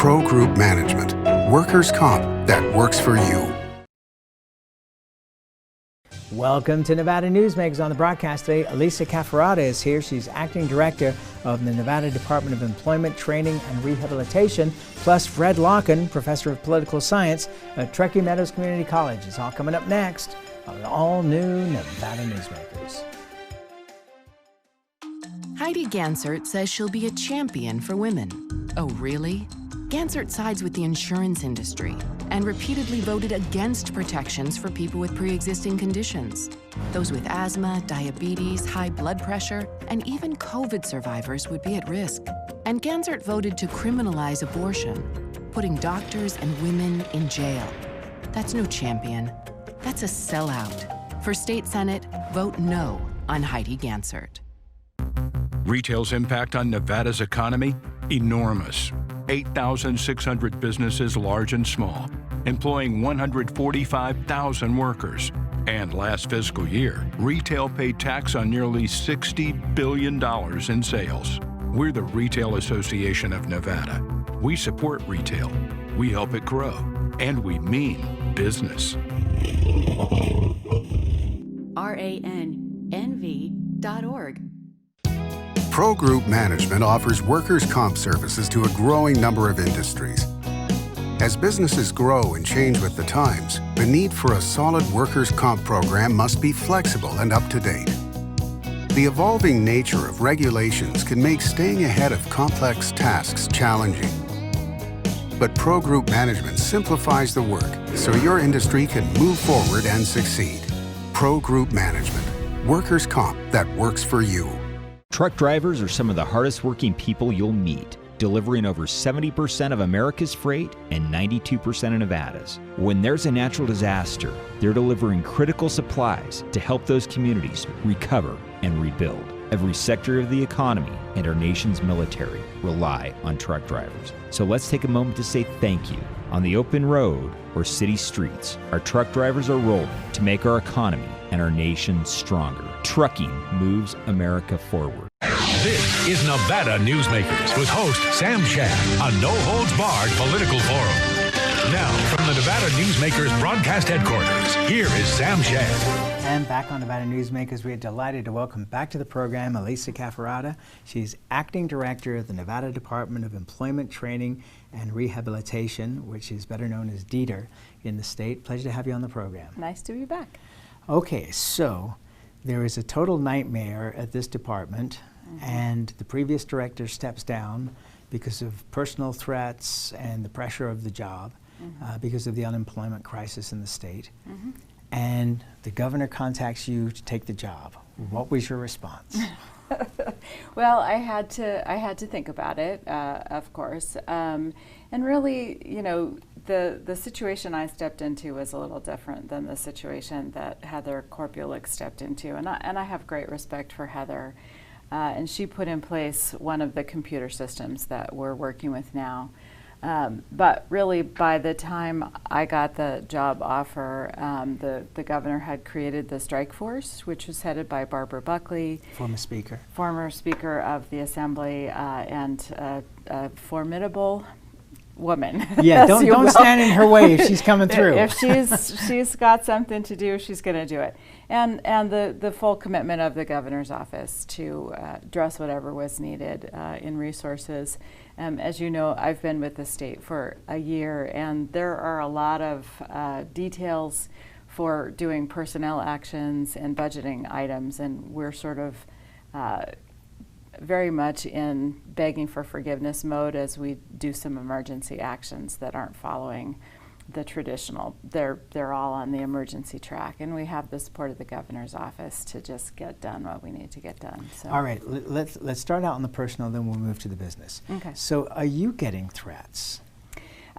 Pro Group Management, workers' comp that works for you. Welcome to Nevada Newsmakers. On the broadcast today, Elisa Cafferata is here. She's Acting Director of the Nevada Department of Employment, Training, and Rehabilitation, plus Fred Lokken, Professor of Political Science at Truckee Meadows Community College. It's all coming up next on an all-new Nevada Newsmakers. Heidi Gansert says she'll be a champion for women. Oh, really? Gansert sides with the insurance industry and repeatedly voted against protections for people with pre-existing conditions. Those with asthma, diabetes, high blood pressure, and even COVID survivors would be at risk. And Gansert voted to criminalize abortion, putting doctors and women in jail. That's no champion. That's a sellout. For State Senate, vote no on Heidi Gansert. Retail's impact on Nevada's economy? Enormous. 8,600 businesses, large and small, employing 145,000 workers. And last fiscal year, retail paid tax on nearly $60 billion in sales. We're the Retail Association of Nevada. We support retail, we help it grow, and we mean business. RANNV.org. Pro Group Management offers workers' comp services to a growing number of industries. As businesses grow and change with the times, the need for a solid workers' comp program must be flexible and up to date. The evolving nature of regulations can make staying ahead of complex tasks challenging. But Pro Group Management simplifies the work so your industry can move forward and succeed. Pro Group Management, workers' comp that works for you. Truck drivers are some of the hardest working people you'll meet, delivering over 70% of America's freight and 92% of Nevada's. When there's a natural disaster, they're delivering critical supplies to help those communities recover and rebuild. Every sector of the economy and our nation's military rely on truck drivers. So let's take a moment to say thank you. On the open road or city streets, our truck drivers are rolling to make our economy and our nation stronger. Trucking moves America forward. This is Nevada Newsmakers with host Sam Shad, a no-holds-barred political forum. Now, from the Nevada Newsmakers broadcast headquarters, here is Sam Shad. And back on Nevada Newsmakers, we are delighted to welcome back to the program Elisa Cafferata. She's Acting Director of the Nevada Department of Employment, Training, and Rehabilitation, which is better known as DETR in the state. Pleasure to have you on the program. Nice to be back. Okay, so there is a total nightmare at this department, and the previous director steps down because of personal threats and the pressure of the job, because of the unemployment crisis in the state. And the governor contacts you to take the job. What was your response? Well, I had to think about it, of course, and really, you know, the situation I stepped into was a little different than the situation that Heather Korpulik stepped into, and I have great respect for Heather, and she put in place one of the computer systems that we're working with now. But really, by the time I got the job offer, the governor had created the strike force, which was headed by Barbara Buckley, former Speaker of the Assembly, and a formidable woman. Yeah, don't stand in her way if she's coming through. If she's got something to do, she's going to do it. And the full commitment of the governor's office to address whatever was needed in resources. As you know, I've been with the state for a year, and there are a lot of details for doing personnel actions and budgeting items, and we're sort of very much in begging for forgiveness mode as we do some emergency actions that aren't following the traditional. They're all on the emergency track, and we have the support of the governor's office to just get done what we need to get done. So. All right, let's start out on the personal, then we'll move to the business. Okay. So are you getting threats?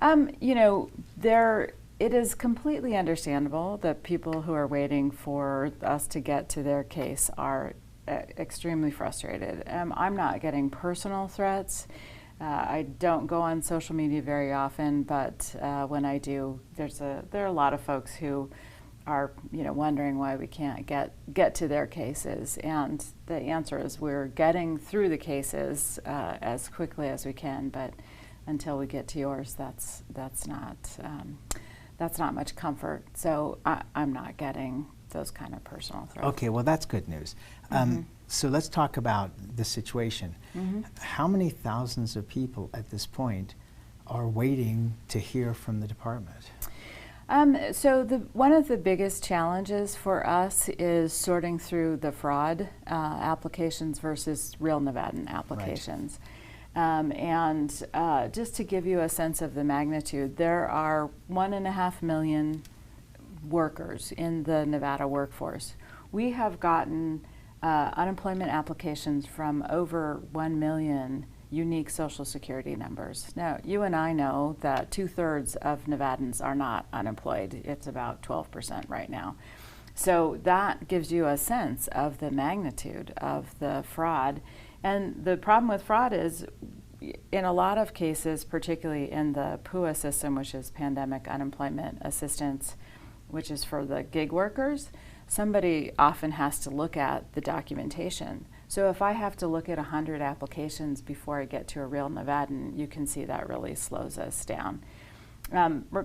You know, it is completely understandable that people who are waiting for us to get to their case are extremely frustrated. I'm not getting personal threats. I don't go on social media very often, but when I do, there are a lot of folks who are wondering why we can't get to their cases, and the answer is we're getting through the cases as quickly as we can, but until we get to yours, that's not much comfort. So I'm not getting those kind of personal threats. Okay, well that's good news. So let's talk about the situation. How many thousands of people at this point are waiting to hear from the department? So one of the biggest challenges for us is sorting through the fraud applications versus real Nevadan applications. Right. Just to give you a sense of the magnitude, there are 1.5 million workers in the Nevada workforce. We have gotten unemployment applications from over 1 million unique Social Security numbers. Now, you and I know that 2/3 of Nevadans are not unemployed. It's about 12% right now. So that gives you a sense of the magnitude of the fraud. And the problem with fraud is, in a lot of cases, particularly in the PUA system, which is Pandemic Unemployment Assistance, which is for the gig workers, somebody often has to look at the documentation. So if I have to look at 100 applications before I get to a real Nevadan, you can see that really slows us down.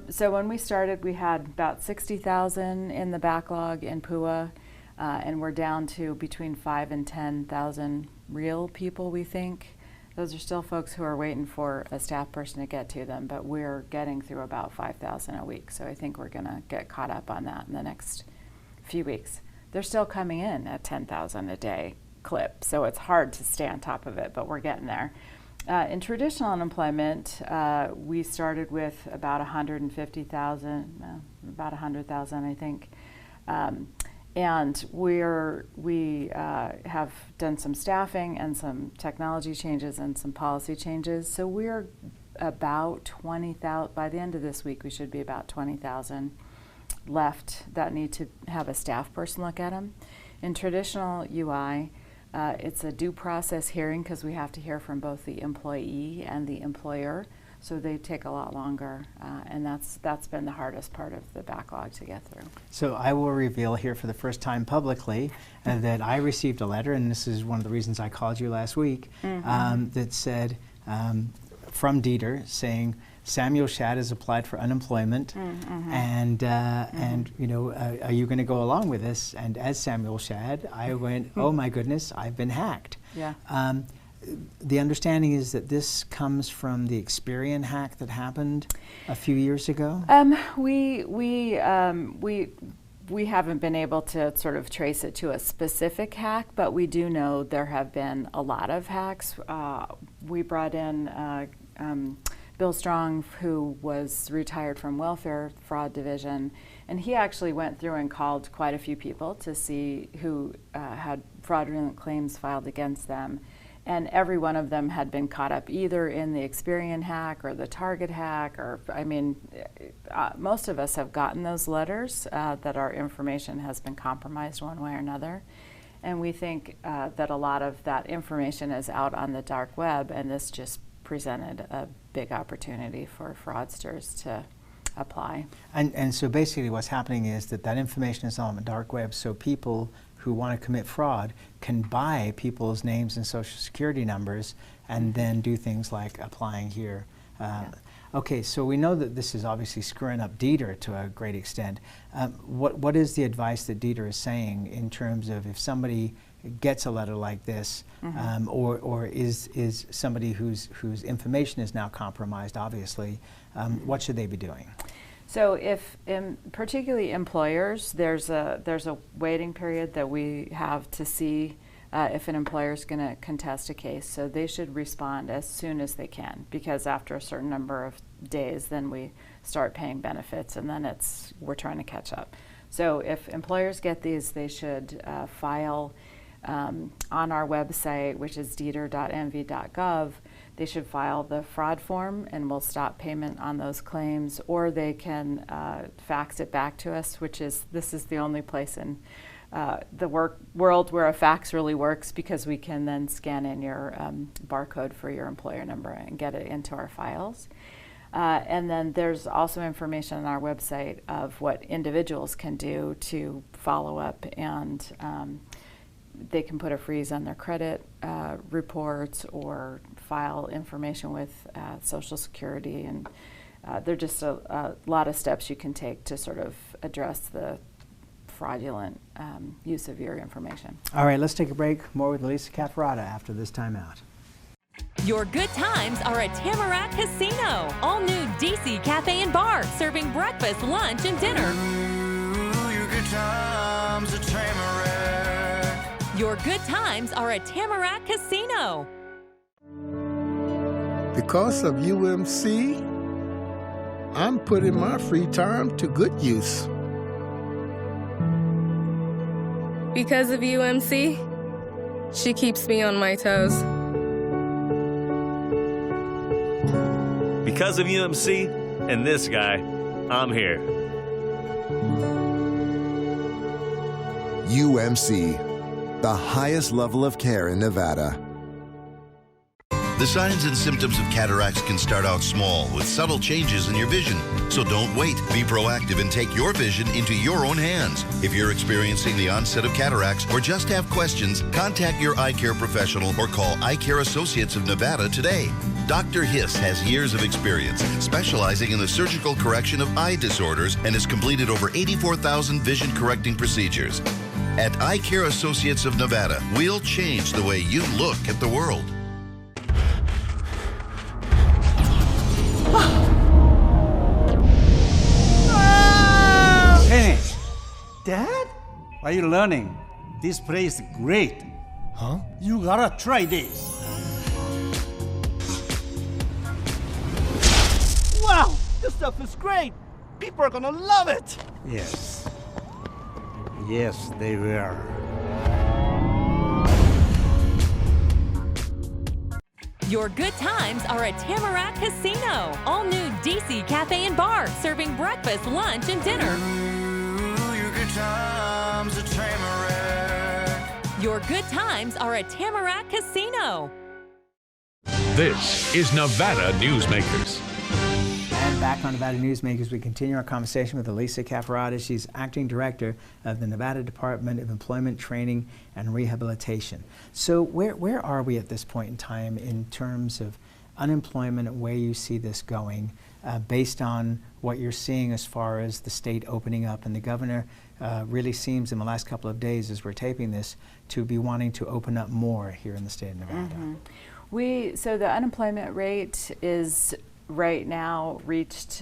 So when we started, we had about 60,000 in the backlog in PUA, and we're down to between 5,000 and 10,000 real people, we think. Those are still folks who are waiting for a staff person to get to them, but we're getting through about 5,000 a week. So I think we're going to get caught up on that in the next few weeks. They're still coming in at 10,000 a day clip, so it's hard to stay on top of it, but we're getting there. In traditional unemployment, we started with about 150,000, about 100,000, I think. And we have done some staffing and some technology changes and some policy changes. So we're about 20,000, by the end of this week, we should be about 20,000 left that need to have a staff person look at them. In traditional UI, it's a due process hearing because we have to hear from both the employee and the employer. So they take a lot longer, and that's been the hardest part of the backlog to get through. So I will reveal here for the first time publicly that I received a letter, and this is one of the reasons I called you last week, that said, from Dieter, saying, Samuel Shad has applied for unemployment, and you know, are you going to go along with this? And as Samuel Shad, I went, oh my goodness, I've been hacked. Yeah. The understanding is that this comes from the Experian hack that happened a few years ago? We haven't been able to sort of trace it to a specific hack, but we do know there have been a lot of hacks. We brought in Bill Strong, who was retired from Welfare Fraud Division, and he actually went through and called quite a few people to see who had fraudulent claims filed against them. And every one of them had been caught up either in the Experian hack or the Target hack, or, I mean, most of us have gotten those letters that our information has been compromised one way or another. And we think that a lot of that information is out on the dark web, and this just presented a big opportunity for fraudsters to apply. And so basically what's happening is that information is on the dark web, so people who want to commit fraud can buy people's names and social security numbers and then do things like applying here. Okay, so we know that this is obviously screwing up Dieter to a great extent. What is the advice that Dieter is saying in terms of if somebody gets a letter like this, or is somebody whose information is now compromised, obviously, what should they be doing? So if, particularly employers, there's a waiting period that we have to see if an employer is going to contest a case. So they should respond as soon as they can, because after a certain number of days, then we start paying benefits, and then we're trying to catch up. So if employers get these, they should file on our website, which is dieter.nv.gov. They should file the fraud form, and we'll stop payment on those claims, or they can fax it back to us, this is the only place in the world where a fax really works, because we can then scan in your barcode for your employer number and get it into our files. And then there's also information on our website of what individuals can do to follow up, and they can put a freeze on their credit reports or file information with Social Security, and there are just a lot of steps you can take to sort of address the fraudulent use of your information. All right, let's take a break. More with Elisa Cafferata after this timeout. Your good times are at Tamarack Casino. All new DC Cafe and Bar, serving breakfast, lunch, and dinner. Ooh, your good times at Tamarack. Your good times are at Tamarack Casino. Because of UMC, I'm putting my free time to good use. Because of UMC, she keeps me on my toes. Because of UMC and this guy, I'm here. UMC, the highest level of care in Nevada. The signs and symptoms of cataracts can start out small with subtle changes in your vision. So don't wait. Be proactive and take your vision into your own hands. If you're experiencing the onset of cataracts or just have questions, contact your eye care professional or call Eye Care Associates of Nevada today. Dr. Hiss has years of experience specializing in the surgical correction of eye disorders and has completed over 84,000 vision correcting procedures. At Eye Care Associates of Nevada, we'll change the way you look at the world. Penny! Dad? Are you learning? This place is great. Huh? You gotta try this. Wow! This stuff is great! People are gonna love it! Yes. Yes, they will. Your good times are at Tamarack Casino. All new DC Cafe and Bar, serving breakfast, lunch, and dinner. Ooh, your good times at Tamarack. Your good times are at Tamarack Casino. This is Nevada Newsmakers. And back on Nevada Newsmakers, we continue our conversation with Elisa Cafferata. She's acting director of the Nevada Department of Employment, Training, and Rehabilitation. So where are we at this point in time in terms of unemployment and where you see this going based on what you're seeing as far as the state opening up? And the governor really seems in the last couple of days as we're taping this to be wanting to open up more here in the state of Nevada. Mm-hmm. So the unemployment rate is right now reached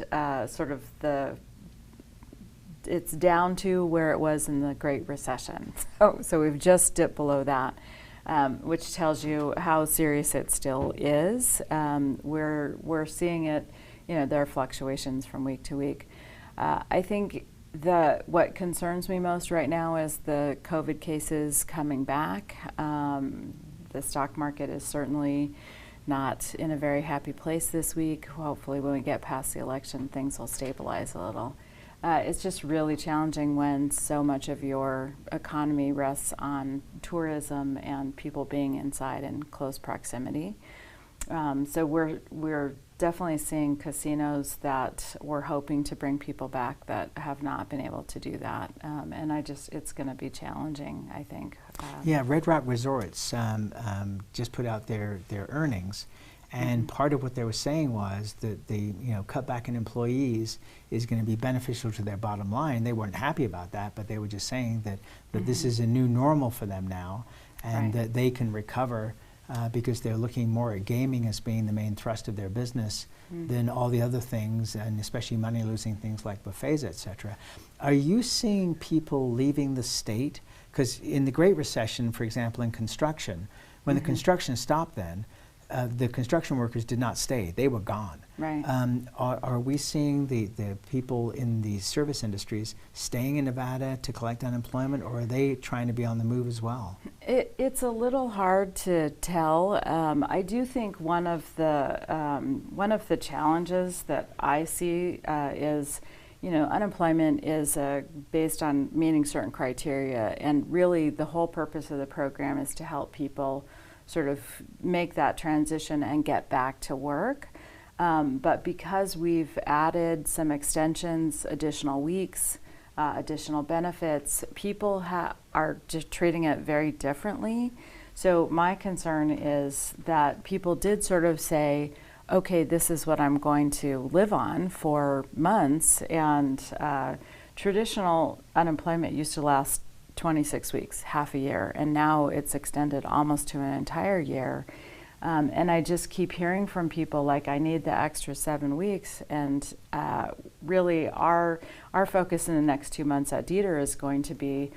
it's down to where it was in the Great Recession. So we've just dipped below that, which tells you how serious it still is. We're seeing it, there are fluctuations from week to week. I think what concerns me most right now is the COVID cases coming back. The stock market is certainly not in a very happy place this week. Hopefully when we get past the election, things will stabilize a little. It's just really challenging when so much of your economy rests on tourism and people being inside in close proximity. So we're definitely seeing casinos that we're hoping to bring people back that have not been able to do that. And it's going to be challenging, I think. Yeah, Red Rock Resorts just put out their earnings, and part of what they were saying was that the cutback in employees is going to be beneficial to their bottom line. They weren't happy about that, but they were just saying that this is a new normal for them now, and that they can recover because they're looking more at gaming as being the main thrust of their business than all the other things, and especially money-losing things like buffets, etc. Are you seeing people leaving the state? Because in the Great Recession, for example, in construction, when the construction stopped then, the construction workers did not stay. They were gone. Right. Are we seeing the people in the service industries staying in Nevada to collect unemployment, or are they trying to be on the move as well? It's a little hard to tell. I do think one of the challenges that I see is, unemployment is based on meeting certain criteria, and really the whole purpose of the program is to help people sort of make that transition and get back to work. But because we've added some extensions, additional weeks, additional benefits, people are just treating it very differently. So my concern is that people did sort of say, okay, this is what I'm going to live on for months, and traditional unemployment used to last 26 weeks, half a year, and now it's extended almost to an entire year. And I just keep hearing from people like, I need the extra 7 weeks, and really our focus in the next 2 months at Dept is going to be,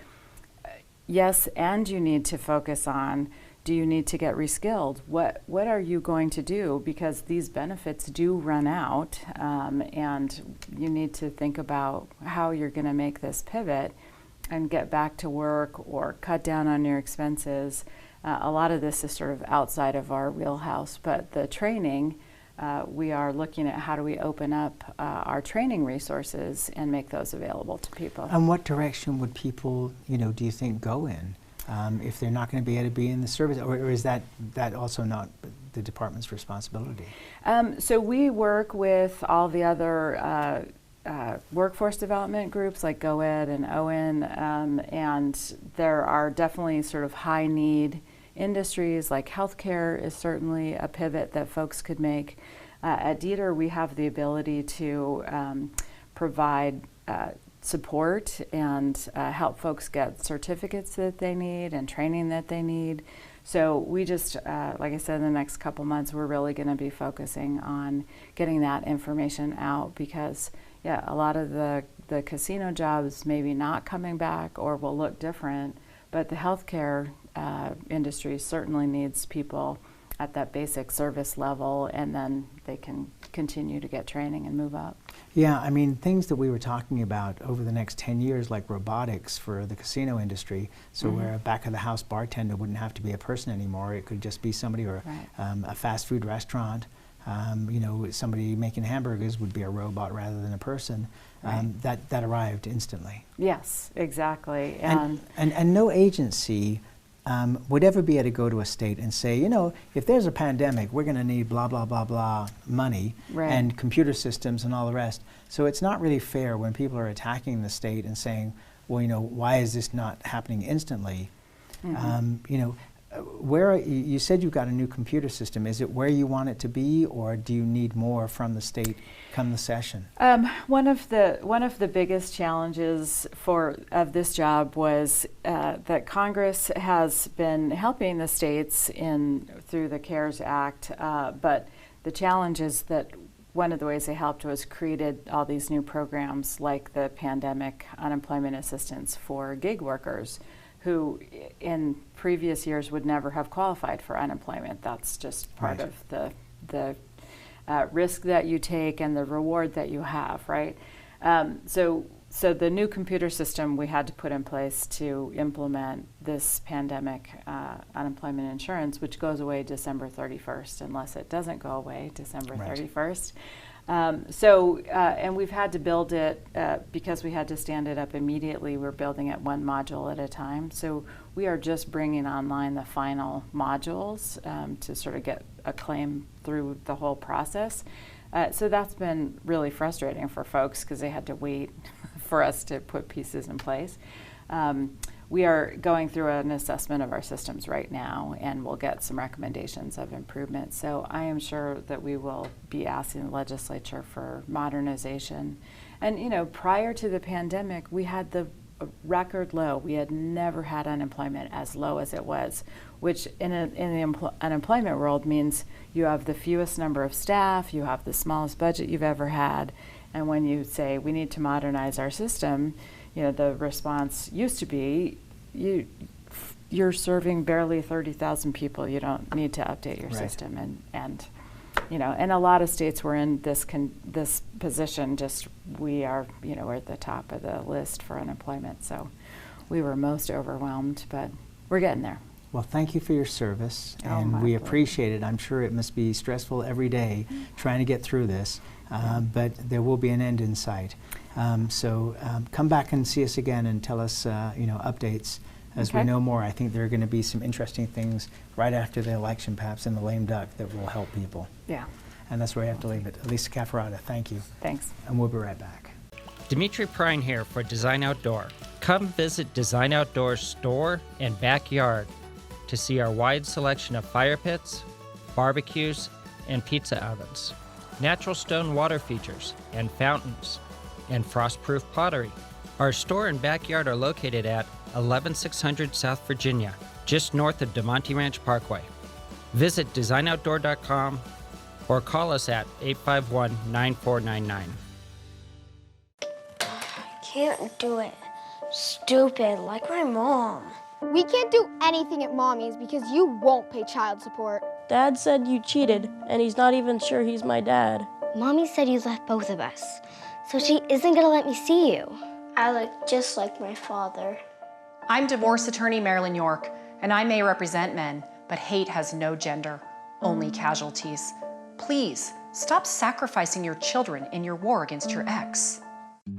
yes, and you need to focus on, do you need to get reskilled? What are you going to do? Because these benefits do run out, and you need to think about how you're going to make this pivot and get back to work or cut down on your expenses. A lot of this is sort of outside of our wheelhouse, but the training, we are looking at how do we open up our training resources and make those available to people. And what direction would people, do you think, go in if they're not going to be able to be in the service, or is that also not the department's responsibility? So we work with all the other workforce development groups like GoEd and ON, and there are definitely sort of high need industries like healthcare is certainly a pivot that folks could make. At Dept, we have the ability to provide support and help folks get certificates that they need and training that they need. So we just, like I said, in the next couple months, we're really going to be focusing on getting that information out, because a lot of the casino jobs maybe not coming back or will look different, but the healthcare industry certainly needs people at that basic service level, and then they can continue to get training and move up. Yeah, I mean, things that we were talking about over the next 10 years, like robotics for the casino industry, so where a back-of-the-house bartender wouldn't have to be a person anymore. It could just be somebody, or a fast food restaurant. Somebody making hamburgers would be a robot rather than a person. That arrived instantly. Yes, exactly. And no agency would ever be able to go to a state and say, if there's a pandemic, we're going to need blah, blah, blah, blah money and computer systems and all the rest. So it's not really fair when people are attacking the state and saying, well, why is this not happening instantly? Where you said you've got a new computer system. Is it where you want it to be, or do you need more from the state come the session? One of the biggest challenges of this job was that Congress has been helping the states through the CARES Act, but the challenge is that one of the ways they helped was created all these new programs like the pandemic unemployment assistance for gig workers, who in previous years would never have qualified for unemployment. That's just part of the risk that you take and the reward that you have, right? So the new computer system we had to put in place to implement this pandemic unemployment insurance, which goes away December 31st, unless it doesn't go away December 31st. And we've had to build it because we had to stand it up immediately. We're building it one module at a time. So we are just bringing online the final modules to sort of get a claim through the whole process. So that's been really frustrating for folks because they had to wait for us to put pieces in place. We are going through an assessment of our systems right now, and we'll get some recommendations of improvement. So I am sure that we will be asking the legislature for modernization. And prior to the pandemic, we had the record low. We had never had unemployment as low as it was, which in the unemployment world means you have the fewest number of staff, you have the smallest budget you've ever had, and when you say we need to modernize our system, the response used to be, you're serving barely 30,000 people. You don't need to update your system, and a lot of states were in this position. Just we are, we're at the top of the list for unemployment. So we were most overwhelmed, but we're getting there. Well, thank you for your service, and we appreciate it. I'm sure it must be stressful every day trying to get through this, but there will be an end in sight. So come back and see us again and tell us, updates as we know more. I think there are going to be some interesting things right after the election, perhaps in the lame duck, that will help people. Yeah. And that's where I have to leave it. Elisa Cafferata, thank you. Thanks. And we'll be right back. Dimitri Prine here for Design Outdoor. Come visit Design Outdoor's store and backyard. to see our wide selection of fire pits, barbecues, and pizza ovens, natural stone water features and fountains, and frost-proof pottery. Our store and backyard are located at 11600 South Virginia, just north of DeMonte Ranch Parkway. Visit designoutdoor.com or call us at 851-9499. Can't do it. Stupid, like my mom. We can't do anything at Mommy's because you won't pay child support. Dad said you cheated, and he's not even sure he's my dad. Mommy said you left both of us, so she isn't gonna let me see you. I look just like my father. I'm divorce attorney Marilyn York, and I may represent men, but hate has no gender, only casualties. Please, stop sacrificing your children in your war against your ex.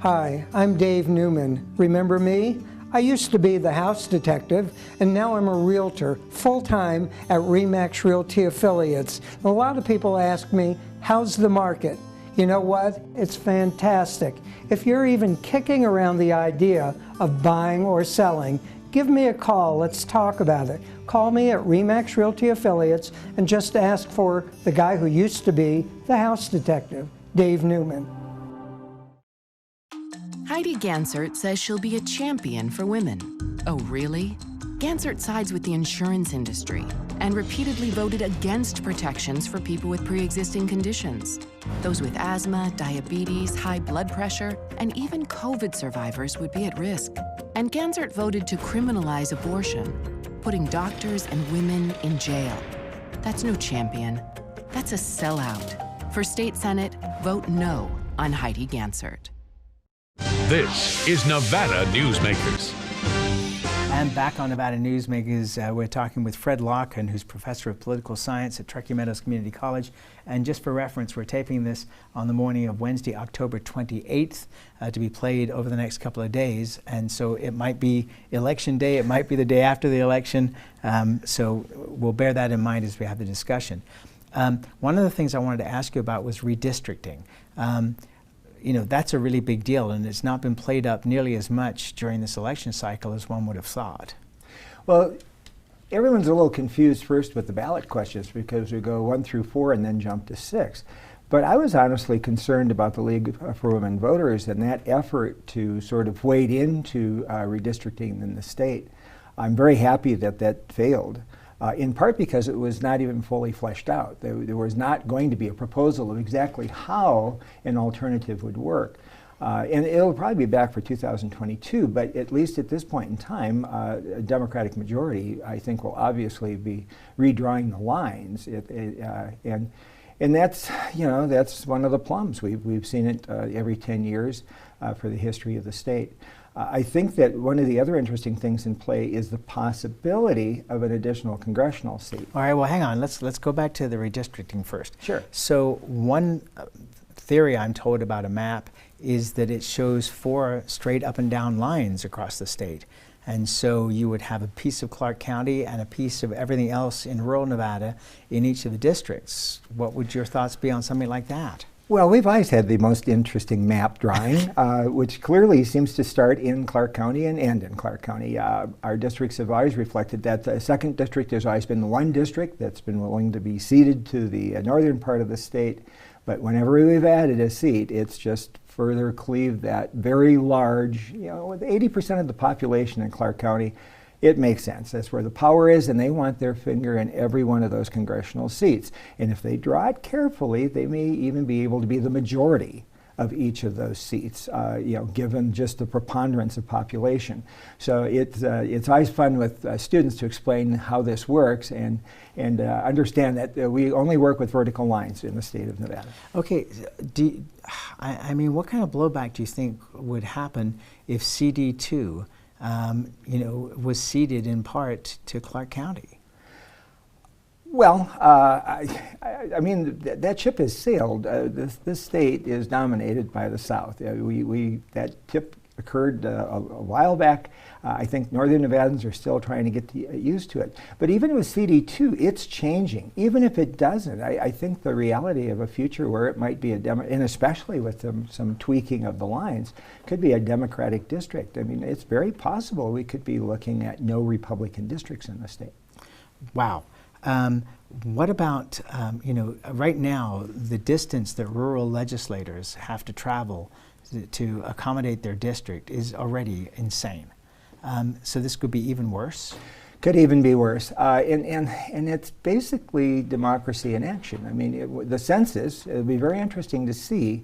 Hi, I'm Dave Newman. Remember me? I used to be the house detective, and now I'm a realtor, full-time at RE/MAX Realty Affiliates. A lot of people ask me, how's the market? You know what? It's fantastic. If you're even kicking around the idea of buying or selling, give me a call. Let's talk about it. Call me at RE/MAX Realty Affiliates and just ask for the guy who used to be the house detective, Dave Newman. Heidi Gansert says she'll be a champion for women. Oh, really? Gansert sides with the insurance industry and repeatedly voted against protections for people with pre-existing conditions. Those with asthma, diabetes, high blood pressure, and even COVID survivors would be at risk. And Gansert voted to criminalize abortion, putting doctors and women in jail. That's no champion. That's a sellout. For State Senate, vote no on Heidi Gansert. This is Nevada Newsmakers. And back on Nevada Newsmakers, we're talking with Fred Lokken, who's professor of political science at Truckee Meadows Community College. And just for reference, we're taping this on the morning of Wednesday, October 28th, to be played over the next couple of days. And so it might be election day, it might be the day after the election. So we'll bear that in mind as we have the discussion. One of the things I wanted to ask you about was redistricting. You know, that's a really big deal, and it's not been played up nearly as much during this election cycle as one would have thought. Well, everyone's a little confused first with the ballot questions because we go 1 through 4 and then jump to 6. But I was honestly concerned about the League for Women Voters and that effort to sort of wade into redistricting in the state. I'm very happy that that failed. In part because it was not even fully fleshed out. There was not going to be a proposal of exactly how an alternative would work. And it'll probably be back for 2022, but at least at this point in time, a Democratic majority, I think, will obviously be redrawing the lines. And that's, you know, that's one of the plums. We've seen it every 10 years for the history of the state. I think that one of the other interesting things in play is the possibility of an additional congressional seat. All right, well, hang on. Let's go back to the redistricting first. Sure. So one theory I'm told about a map is that it shows 4 straight up and down lines across the state. And so you would have a piece of Clark County and a piece of everything else in rural Nevada in each of the districts. What would your thoughts be on something like that? Well, we've always had the most interesting map drawing, which clearly seems to start in Clark County and end in Clark County. Our districts have always reflected that. The 2nd district has always been the one district that's been willing to be ceded to the northern part of the state. But whenever we've added a seat, it's just further cleaved that very large, you know, with 80% of the population in Clark County. It makes sense. That's where the power is, and they want their finger in every one of those congressional seats. And if they draw it carefully, they may even be able to be the majority of each of those seats, you know, given just the preponderance of population. So it's always fun with students to explain how this works and understand that we only work with vertical lines in the state of Nevada. Okay, I mean, what kind of blowback do you think would happen if CD2 you know, was ceded in part to Clark County? Well, I mean, that ship has sailed. This state is dominated by the South. That tip occurred a while back. I think northern Nevadans are still trying to get used to it. But even with CD2, it's changing. Even if it doesn't, I think the reality of a future where it might be and especially with some tweaking of the lines, could be a Democratic district. I mean, it's very possible we could be looking at no Republican districts in the state. Wow. What about, right now, the distance that rural legislators have to travel to accommodate their district is already insane. So this could be even worse? Could even be worse. And it's basically democracy in action. I mean, the census, it'll be very interesting to see,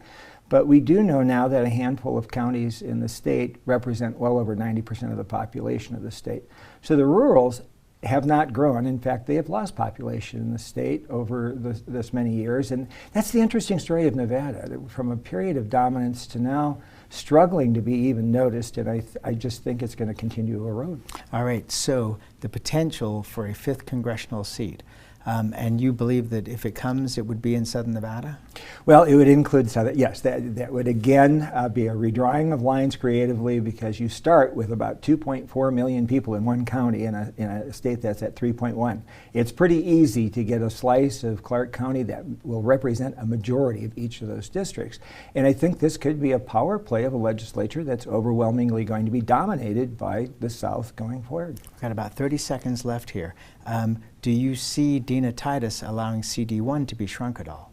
but we do know now that a handful of counties in the state represent well over 90% of the population of the state. So the rurals have not grown. In fact, they have lost population in the state over this many years. And that's the interesting story of Nevada, from a period of dominance to now struggling to be even noticed, and I just think it's going to continue to erode. All right, so the potential for a 5th congressional seat. And you believe that if it comes, it would be in Southern Nevada? Well, it would include Southern, yes, that would again be a redrawing of lines creatively, because you start with about 2.4 million people in one county in a state that's at 3.1. It's pretty easy to get a slice of Clark County that will represent a majority of each of those districts. And I think this could be a power play of a legislature that's overwhelmingly going to be dominated by the South going forward. We've got about 30 seconds left here. Do you see Dina Titus allowing CD1 to be shrunk at all?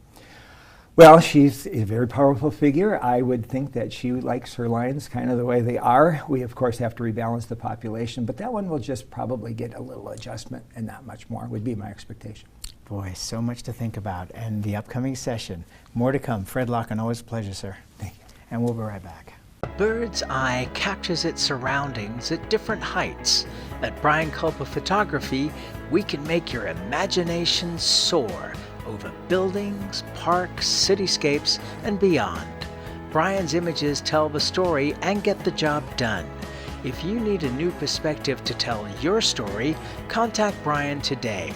Well, she's a very powerful figure. I would think that she likes her lines kind of the way they are. We, of course, have to rebalance the population, but that one will just probably get a little adjustment and not much more, would be my expectation. Boy, so much to think about. And the upcoming session, more to come. Fred Lokken, always a pleasure, sir. Thank you. And we'll be right back. A bird's eye captures its surroundings at different heights. At Brianculpa Photography, we can make your imagination soar over buildings, parks, cityscapes, and beyond. Brian's images tell the story and get the job done. If you need a new perspective to tell your story, contact Brian today.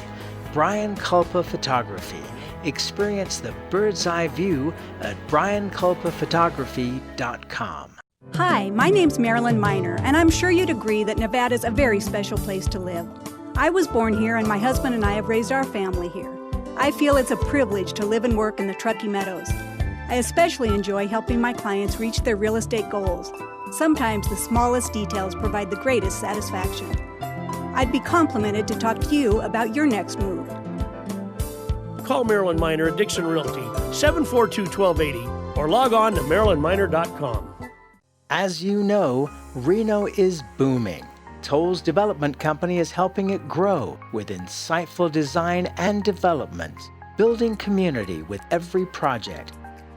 Brianculpa Photography. Experience the bird's eye view at brianculpaphotography.com. Hi, my name's Marilyn Miner, and I'm sure you'd agree that Nevada's a very special place to live. I was born here, and my husband and I have raised our family here. I feel it's a privilege to live and work in the Truckee Meadows. I especially enjoy helping my clients reach their real estate goals. Sometimes the smallest details provide the greatest satisfaction. I'd be complimented to talk to you about your next move. Call Marilyn Miner at Dixon Realty, 742-1280, or log on to marilynminer.com. As you know, Reno is booming. Toll's development company is helping it grow with insightful design and development, building community with every project,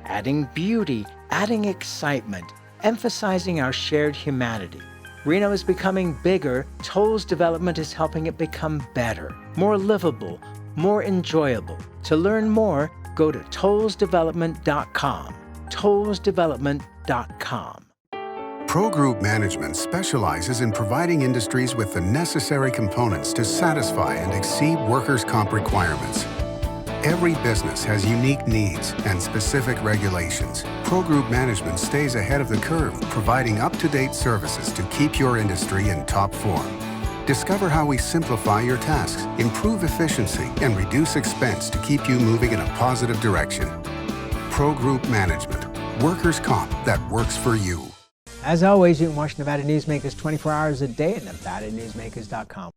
adding beauty, adding excitement, emphasizing our shared humanity. Reno is becoming bigger. Toll's development is helping it become better, more livable, more enjoyable. To learn more, go to tollsdevelopment.com. tollsdevelopment.com. Pro Group Management specializes in providing industries with the necessary components to satisfy and exceed workers' comp requirements. Every business has unique needs and specific regulations. Pro Group Management stays ahead of the curve, providing up-to-date services to keep your industry in top form. Discover how we simplify your tasks, improve efficiency, and reduce expense to keep you moving in a positive direction. Pro Group Management. Workers' comp that works for you. As always, you can watch Nevada Newsmakers 24 hours a day at NevadaNewsmakers.com.